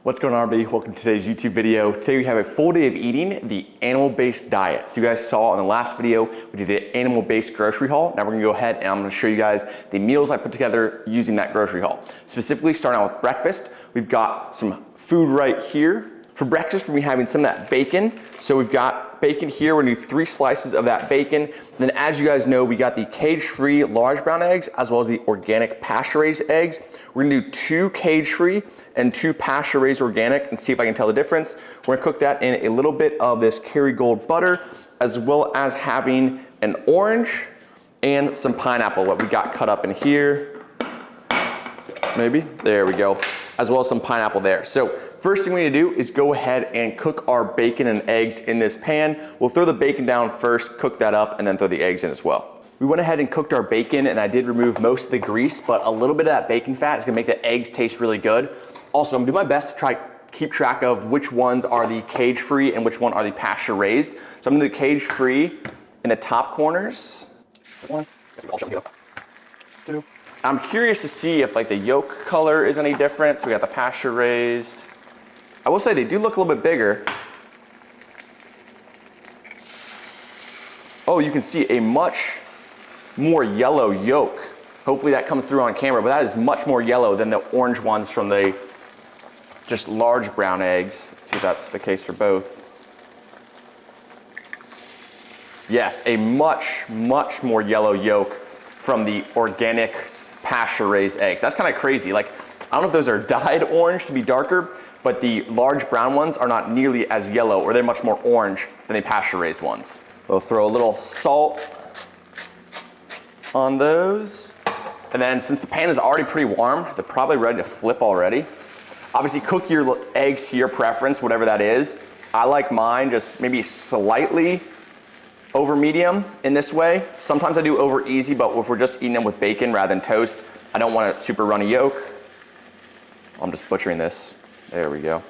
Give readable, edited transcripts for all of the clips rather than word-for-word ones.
What's going on, everybody? Welcome to today's YouTube video. Today we have a full day of eating the animal-based diet. So you guys saw in the last video, we did an animal-based grocery haul. Now we're gonna go ahead and I'm gonna show you guys the meals I put together using that grocery haul. Specifically, starting out with breakfast, we've got some food right here. For breakfast, we're gonna be having some of that bacon. So we've got bacon here. We're gonna do 3 slices of that bacon. And then as you guys know, we got the cage-free large brown eggs as well as the organic pasture-raised eggs. We're gonna do 2 cage-free and 2 pasture-raised organic and see if I can tell the difference. We're gonna cook that in a little bit of this Kerrygold butter, as well as having an orange and some pineapple, what we got cut up in here. Maybe, there we go. As well as some pineapple there. So first thing we need to do is go ahead and cook our bacon and eggs in this pan. We'll throw the bacon down first, cook that up, and then throw the eggs in as well. We went ahead and cooked our bacon, and I did remove most of the grease, but a little bit of that bacon fat is gonna make the eggs taste really good. Also, I'm gonna do my best to try keep track of which ones are the cage-free and which one are the pasture-raised. So I'm gonna do cage-free in the top corners. 1, 2. I'm curious to see if like the yolk color is any different. So we got the pasture-raised. I will say they do look a little bit bigger. Oh, you can see a much more yellow yolk. Hopefully that comes through on camera, but that is much more yellow than the orange ones from the just large brown eggs. Let's see if that's the case for both. Yes, a much more yellow yolk from the organic pasture-raised eggs. That's kind of crazy. Like, I don't know if those are dyed orange to be darker, but the large brown ones are not nearly as yellow, or they're much more orange than the pasture-raised ones. We'll throw a little salt on those. And then since the pan is already pretty warm, they're probably ready to flip already. Obviously cook your eggs to your preference, whatever that is. I like mine just maybe slightly over medium in this way. Sometimes I do over easy, but if we're just eating them with bacon rather than toast, I don't want a super runny yolk. I'm just butchering this. There we go.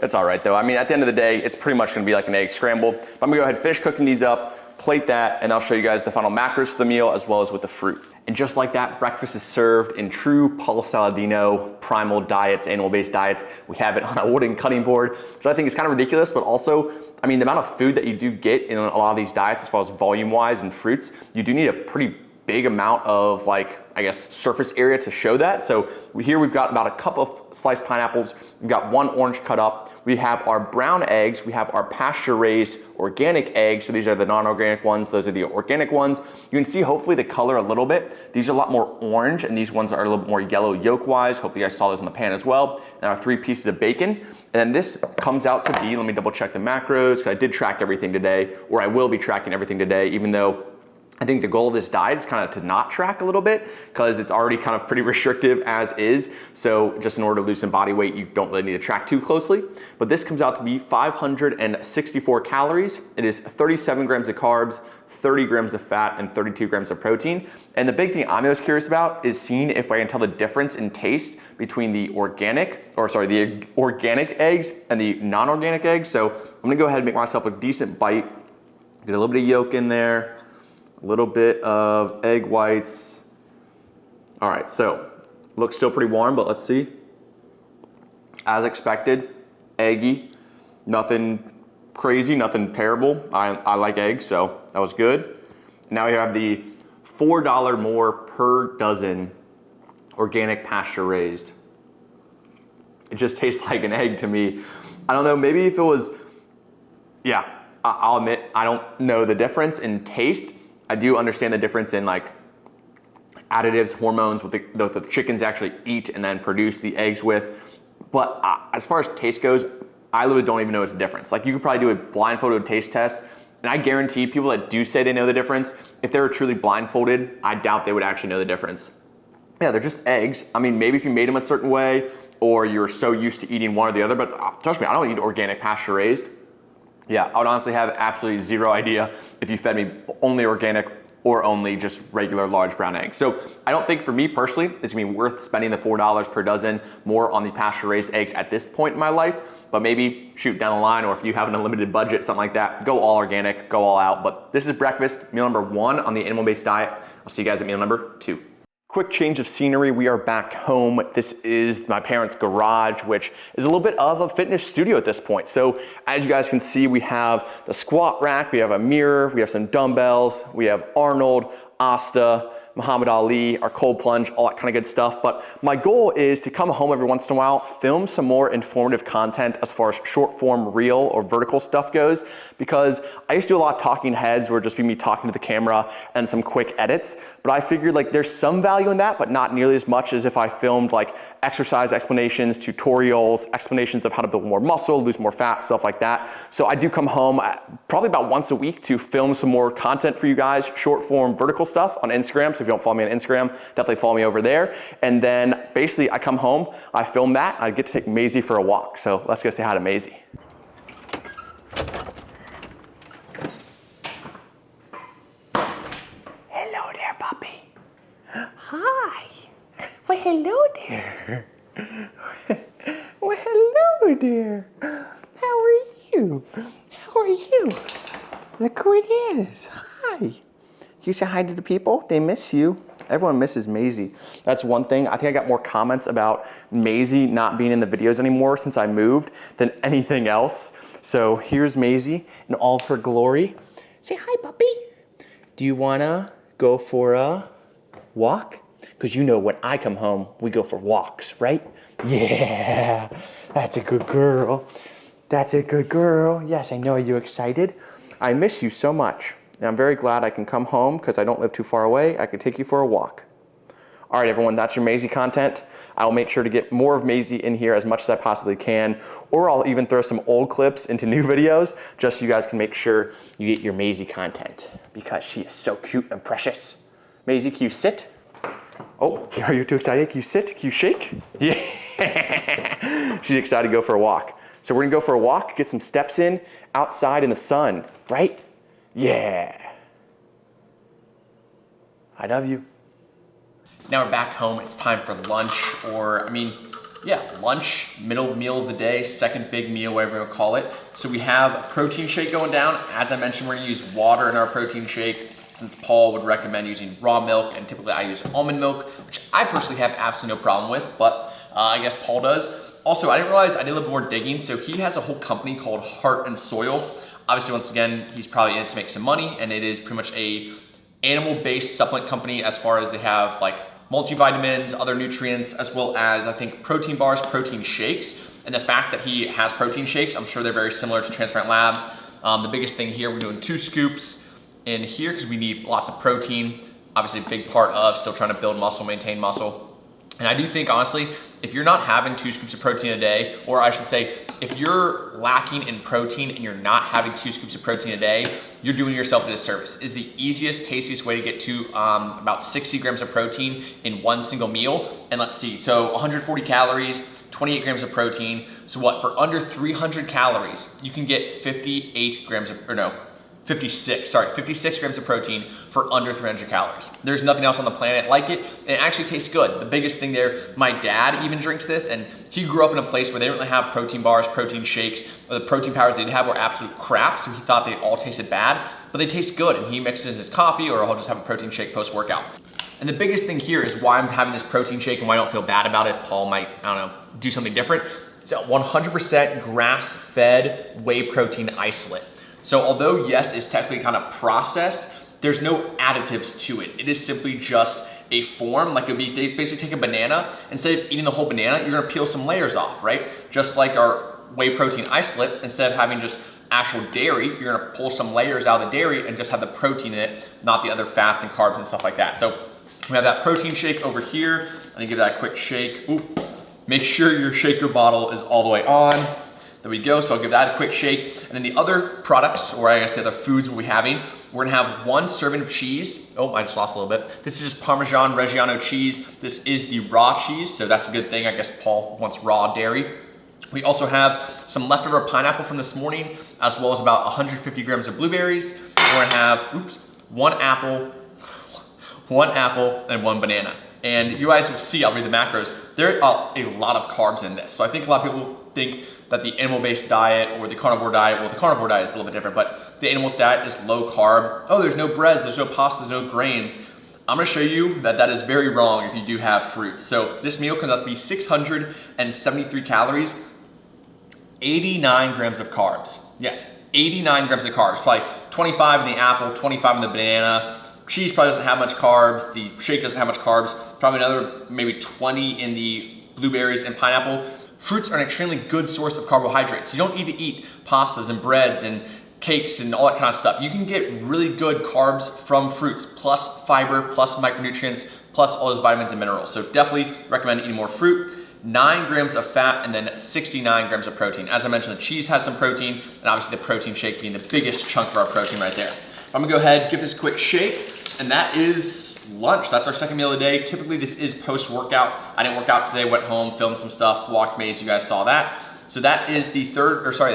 It's all right though. I mean, at the end of the day, it's pretty much gonna be like an egg scramble. I'm gonna go ahead and finish cooking these up, plate that, and I'll show you guys the final macros for the meal as well as with the fruit. And just like that, breakfast is served in true Paul Saladino primal diets, animal-based diets. We have it on a wooden cutting board, which I think is kind of ridiculous, but also, I mean, the amount of food that you do get in a lot of these diets, as far as volume-wise and fruits, you do need a pretty big amount of, like, I guess, surface area to show that. So here we've got about a cup of sliced pineapples. We've got 1 orange cut up. We have our brown eggs. We have our pasture-raised organic eggs. So these are the non-organic ones. Those are the organic ones. You can see hopefully the color a little bit. These are a lot more orange, and these ones are a little bit more yellow yolk-wise. Hopefully you guys saw those in the pan as well. And our 3 pieces of bacon. And then this comes out to be, let me double check the macros, because I did track everything today, or I will be tracking everything today, even though I think the goal of this diet is kind of to not track a little bit because it's already kind of pretty restrictive as is. So just in order to lose some body weight, you don't really need to track too closely. But this comes out to be 564 calories. It is 37 grams of carbs, 30 grams of fat, and 32 grams of protein. And the big thing I'm most curious about is seeing if I can tell the difference in taste between the organic eggs and the non-organic eggs. So I'm gonna go ahead and make myself a decent bite. Get a little bit of yolk in there. A little bit of egg whites. All right, so looks still pretty warm, but let's see. As expected, eggy, nothing crazy, nothing terrible. I like eggs, so that was good. Now we have the $4 more per dozen organic pasture raised. It just tastes like an egg to me. I don't know, maybe if it was, yeah, I'll admit, I don't know the difference in taste. I do understand the difference in like additives, hormones, what the chickens actually eat and then produce the eggs with. But as far as taste goes, I literally don't even know it's a difference. Like you could probably do a blindfolded taste test, and I guarantee people that do say they know the difference, if they were truly blindfolded, I doubt they would actually know the difference. Yeah, they're just eggs. I mean, maybe if you made them a certain way or you're so used to eating one or the other, but trust me, I don't eat organic pasture raised. Yeah, I would honestly have absolutely zero idea if you fed me only organic or only just regular large brown eggs. So I don't think for me personally, it's gonna be worth spending the $4 per dozen more on the pasture raised eggs at this point in my life, but maybe shoot down the line, or if you have an unlimited budget, something like that, go all organic, go all out. But this is breakfast, meal number 1 on the animal-based diet. I'll see you guys at meal number 2. Quick change of scenery, we are back home. This is my parents' garage, which is a little bit of a fitness studio at this point. So as you guys can see, we have the squat rack, we have a mirror, we have some dumbbells, we have Arnold, Asta, Muhammad Ali, our cold plunge, all that kind of good stuff. But my goal is to come home every once in a while, film some more informative content as far as short form reel or vertical stuff goes, because I used to do a lot of talking heads where it'd just be me talking to the camera and some quick edits. But I figured like there's some value in that, but not nearly as much as if I filmed like exercise explanations, tutorials, explanations of how to build more muscle, lose more fat, stuff like that. So I do come home probably about once a week to film some more content for you guys, short form vertical stuff on Instagram. So if you don't follow me on Instagram, definitely follow me over there. And then basically I come home, I film that, I get to take Maisie for a walk. So let's go say hi to Maisie. Hello there, puppy. Hi. Well, hello there. Well, hello there. How are you? How are you? Look who it is. Hi. You say hi to the people? They miss you. Everyone misses Maisie. That's one thing. I think I got more comments about Maisie not being in the videos anymore since I moved than anything else. So here's Maisie in all of her glory. Say hi, puppy. Do you wanna go for a walk? Because you know when I come home, we go for walks, right? Yeah, that's a good girl. That's a good girl. Yes, I know. Are you excited? I miss you so much. And I'm very glad I can come home because I don't live too far away. I can take you for a walk. All right, everyone, that's your Maisie content. I'll make sure to get more of Maisie in here as much as I possibly can, or I'll even throw some old clips into new videos just so you guys can make sure you get your Maisie content because she is so cute and precious. Maisie, can you sit? Oh, are you too excited? Can you sit? Can you shake? Yeah. She's excited to go for a walk. So we're gonna go for a walk, get some steps in outside in the sun, right? Yeah. I love you. Now we're back home. It's time for lunch, or lunch, middle meal of the day, second big meal, whatever you want to call it. So we have a protein shake going down. As I mentioned, we're gonna use water in our protein shake, since Paul would recommend using raw milk, and typically I use almond milk, which I personally have absolutely no problem with, but I guess Paul does. Also, I didn't realize I did a little more digging. So he has a whole company called Heart and Soil. Obviously, once again, he's probably in it to make some money, and it is pretty much a animal-based supplement company as far as they have like multivitamins, other nutrients, as well as I think protein bars, protein shakes. And the fact that he has protein shakes, I'm sure they're very similar to Transparent Labs. The biggest thing here, we're doing 2 scoops in here because we need lots of protein. Obviously, a big part of still trying to build muscle, maintain muscle. And I do think, honestly, if you're not having 2 scoops of protein a day, or I should say, if you're lacking in protein and you're not having 2 scoops of protein a day, you're doing yourself a disservice. It's the easiest, tastiest way to get to about 60 grams of protein in one single meal. And let's see, so 140 calories, 28 grams of protein. So what, for under 300 calories, you can get 56 grams of protein for under 300 calories. There's nothing else on the planet like it, and it actually tastes good. The biggest thing there, my dad even drinks this, and he grew up in a place where they didn't really have protein bars, protein shakes, or the protein powders they did have were absolute crap, so he thought they all tasted bad, but they taste good, and he mixes his coffee, or he'll just have a protein shake post-workout. And the biggest thing here is why I'm having this protein shake and why I don't feel bad about it if Paul might, I don't know, do something different. It's a 100% grass-fed whey protein isolate. So although yes, it's technically kind of processed, there's no additives to it. It is simply just a form, like it'd be, they basically take a banana, instead of eating the whole banana, you're gonna peel some layers off, right? Just like our whey protein isolate, instead of having just actual dairy, you're gonna pull some layers out of the dairy and just have the protein in it, not the other fats and carbs and stuff like that. So we have that protein shake over here. I'm gonna give that a quick shake. Ooh. Make sure your shaker bottle is all the way on. There we go, so I'll give that a quick shake. And then the other products, or I guess the other foods we'll be having, we're gonna have 1 serving of cheese. Oh, I just lost a little bit. This is just Parmesan Reggiano cheese. This is the raw cheese, so that's a good thing. I guess Paul wants raw dairy. We also have some leftover pineapple from this morning, as well as about 150 grams of blueberries. We're gonna have, one apple, and 1 banana. And you guys will see, I'll read the macros, there are a lot of carbs in this. So I think a lot of people think that the animal-based diet or the carnivore diet, well, the carnivore diet is a little bit different, but the animal's diet is low carb. Oh, there's no breads, there's no pastas, no grains. I'm gonna show you that that is very wrong if you do have fruits. So this meal comes out to be 673 calories, 89 grams of carbs. Yes, 89 grams of carbs, probably 25 in the apple, 25 in the banana. Cheese probably doesn't have much carbs. The shake doesn't have much carbs. Probably another maybe 20 in the blueberries and pineapple. Fruits are an extremely good source of carbohydrates. You don't need to eat pastas and breads and cakes and all that kind of stuff. You can get really good carbs from fruits, plus fiber, plus micronutrients, plus all those vitamins and minerals. So definitely recommend eating more fruit. 9 grams of fat and then 69 grams of protein. As I mentioned, the cheese has some protein, and obviously the protein shake being the biggest chunk of our protein right there. I'm gonna go ahead, give this a quick shake, and that is lunch. That's our second meal of the day. Typically this is post-workout. I didn't work out today, went home, filmed some stuff, walked maze, you guys saw that. So that is the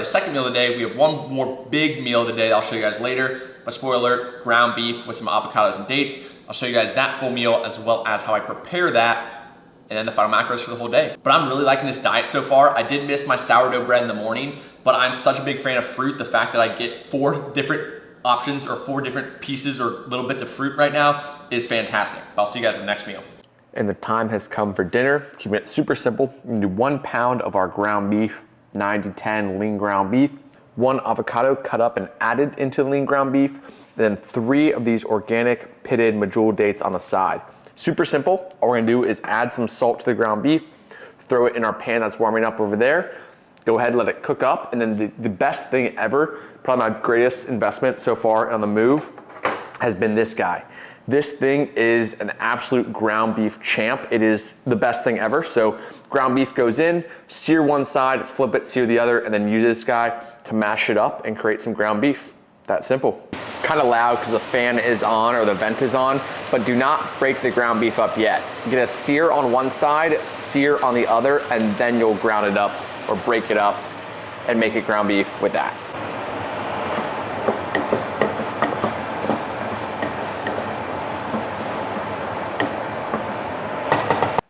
second meal of the day. We have one more big meal of the day that I'll show you guys later. But spoiler alert, ground beef with some avocados and dates. I'll show you guys that full meal as well as how I prepare that, and then the final macros for the whole day. But I'm really liking this diet so far. I did miss my sourdough bread in the morning, but I'm such a big fan of fruit. The fact that I get 4 different options or 4 different pieces or little bits of fruit right now is fantastic. I'll see you guys in the next meal. And the time has come for dinner. Keeping it super simple. We're gonna do 1 pound of our ground beef, 90-10 lean ground beef, 1 avocado cut up and added into lean ground beef, then 3 of these organic pitted medjool dates on the side. Super simple. All we're gonna do is add some salt to the ground beef, throw it in our pan that's warming up over there, go ahead and let it cook up, and then the best thing ever, probably my greatest investment so far on the move, has been this guy. This thing is an absolute ground beef champ. It is the best thing ever. So ground beef goes in, sear one side, flip it, sear the other, and then use this guy to mash it up and create some ground beef. That simple. Kind of loud because the fan is on or the vent is on, but do not break the ground beef up yet. Get a sear on one side, sear on the other, and then you'll ground it up or break it up and make it ground beef with that.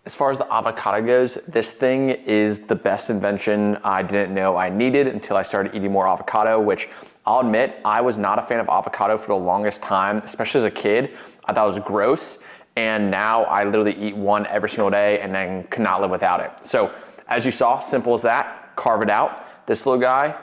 As far as the avocado goes, this thing is the best invention I didn't know I needed until I started eating more avocado, which I'll admit, I was not a fan of avocado for the longest time, especially as a kid. I thought it was gross, and now I literally eat one every single day and then could not live without it. So as you saw, simple as that, carve it out. This little guy,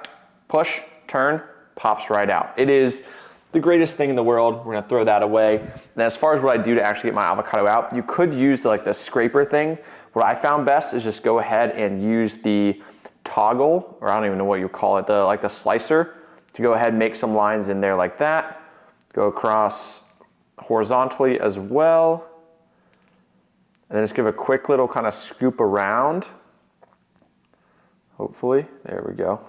push, turn, pops right out. It is the greatest thing in the world. We're gonna throw that away. And as far as what I do to actually get my avocado out, you could use the scraper thing. What I found best is just go ahead and use the toggle, or I don't even know what you call it, the slicer, to go ahead and make some lines in there like that. Go across horizontally as well. And then just give a quick little kind of scoop around. Hopefully, there we go.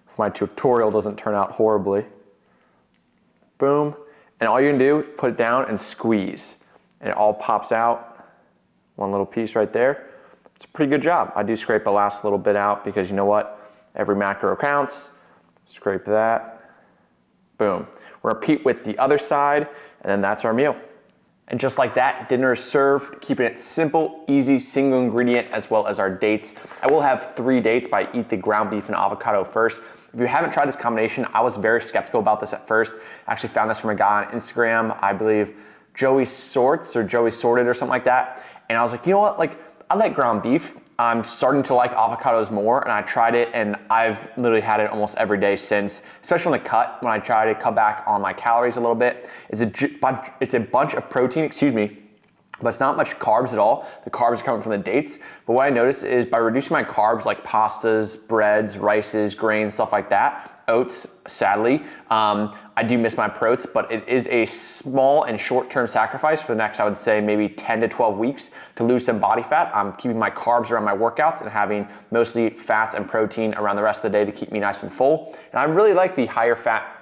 If my tutorial doesn't turn out horribly. Boom, and all you can do, put it down and squeeze, and it all pops out. One little piece right there. It's a pretty good job. I do scrape the last little bit out because you know what? Every macro counts. Scrape that, boom. We're gonna repeat with the other side, and then that's our meal. And just like that, dinner is served, keeping it simple, easy, single ingredient, as well as our dates. I will have 3 dates, but I eat the ground beef and avocado first. If you haven't tried this combination, I was very skeptical about this at first. I actually found this from a guy on Instagram, I believe Joey Sorts or Joey Sorted or something like that. And I was like, you know what, I like ground beef. I'm starting to like avocados more, and I tried it, and I've literally had it almost every day since, especially on the cut, when I try to cut back on my calories a little bit. It's a bunch of protein, but it's not much carbs at all. The carbs are coming from the dates. But what I noticed is by reducing my carbs like pastas, breads, rices, grains, stuff like that, oats, sadly, I do miss my proteins, but it is a small and short-term sacrifice for the next, I would say, maybe 10 to 12 weeks to lose some body fat. I'm keeping my carbs around my workouts and having mostly fats and protein around the rest of the day to keep me nice and full. And I really like the higher fat,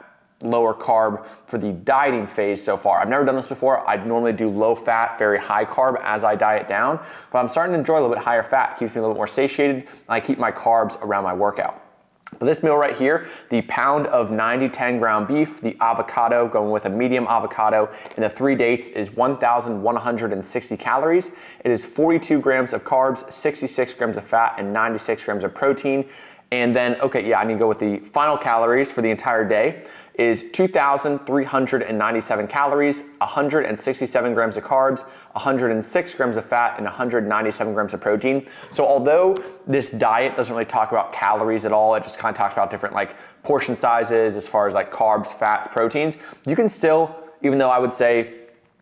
lower carb for the dieting phase so far. I've never done this before. I normally do low fat, very high carb as I diet down, but I'm starting to enjoy a little bit higher fat. It keeps me a little bit more satiated, and I keep my carbs around my workout. But this meal right here, the pound of 90-10 ground beef, the avocado, going with a medium avocado, and the 3 dates is 1,160 calories. It is 42 grams of carbs, 66 grams of fat, and 96 grams of protein. And then, okay, yeah, I need to go with the final calories for the entire day. is 2,397 calories, 167 grams of carbs, 106 grams of fat, and 197 grams of protein. So although this diet doesn't really talk about calories at all, it just kind of talks about different like portion sizes as far as like carbs, fats, proteins, you can still, even though I would say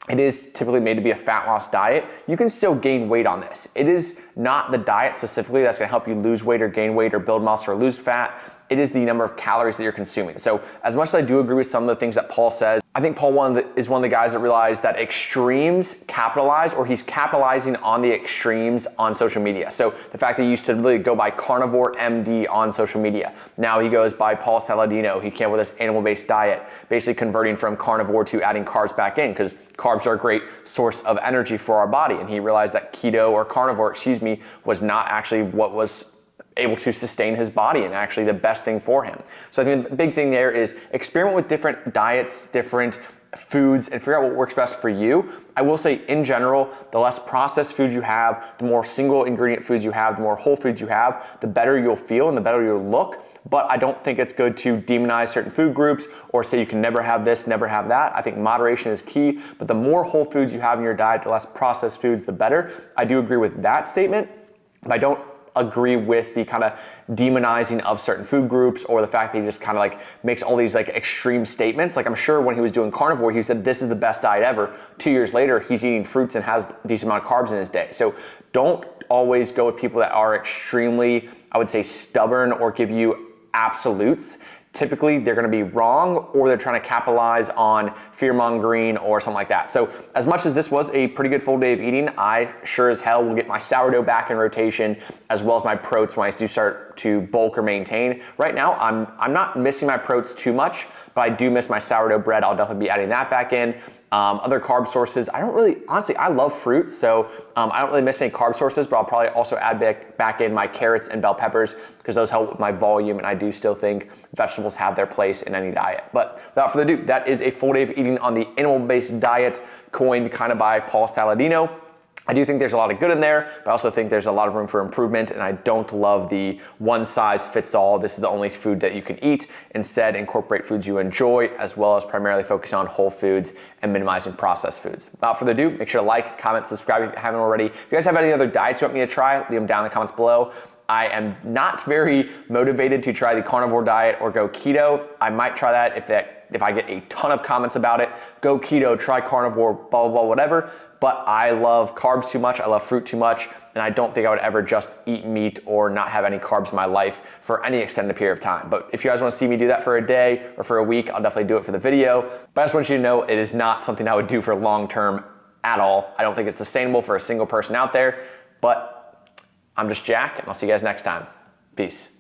it is typically made to be a fat loss diet, you can still gain weight on this. It is not the diet specifically that's gonna help you lose weight or gain weight or build muscle or lose fat. It is the number of calories that you're consuming. So as much as I do agree with some of the things that Paul says, I think Paul is one of the guys that realized that extremes capitalize, or he's capitalizing on the extremes on social media. So the fact that he used to really go by Carnivore MD on social media. Now he goes by Paul Saladino. He came with this animal-based diet, basically converting from carnivore to adding carbs back in, because carbs are a great source of energy for our body. And he realized that keto or carnivore, was not actually what was able to sustain his body and actually the best thing for him. So I think the big thing there is experiment with different diets, different foods, and figure out what works best for you. I will say in general, the less processed foods you have, the more single ingredient foods you have, the more whole foods you have, the better you'll feel and the better you'll look. But I don't think it's good to demonize certain food groups or say you can never have this, never have that. I think moderation is key, but the more whole foods you have in your diet, the less processed foods, the better. I do agree with that statement, but I don't agree with the kind of demonizing of certain food groups or the fact that he just kind of like makes all these like extreme statements. Like I'm sure when he was doing carnivore, he said this is the best diet ever. 2 years later, he's eating fruits and has a decent amount of carbs in his day. So don't always go with people that are extremely, I would say, stubborn or give you absolutes. Typically they're gonna be wrong, or they're trying to capitalize on fear-mongering or something like that. So as much as this was a pretty good full day of eating, I sure as hell will get my sourdough back in rotation, as well as my protein when I do start to bulk or maintain. Right now, I'm not missing my protein too much, but I do miss my sourdough bread. I'll definitely be adding that back in. Other carb sources, I don't really, honestly, I love fruit, so I don't really miss any carb sources, but I'll probably also add back in my carrots and bell peppers because those help with my volume, and I do still think vegetables have their place in any diet. But without further ado, that is a full day of eating on the animal-based diet coined kind of by Paul Saladino. I do think there's a lot of good in there, but I also think there's a lot of room for improvement, and I don't love the one size fits all, this is the only food that you can eat. Instead, incorporate foods you enjoy, as well as primarily focus on whole foods and minimizing processed foods. Without further ado, make sure to like, comment, subscribe if you haven't already. If you guys have any other diets you want me to try, leave them down in the comments below. I am not very motivated to try the carnivore diet or go keto. I might try that if I get a ton of comments about it. Go keto, try carnivore, blah, blah, blah, whatever. But I love carbs too much, I love fruit too much, and I don't think I would ever just eat meat or not have any carbs in my life for any extended period of time. But if you guys want to see me do that for a day or for a week, I'll definitely do it for the video. But I just want you to know it is not something I would do for long term at all. I don't think it's sustainable for a single person out there, but I'm just Jack, and I'll see you guys next time. Peace.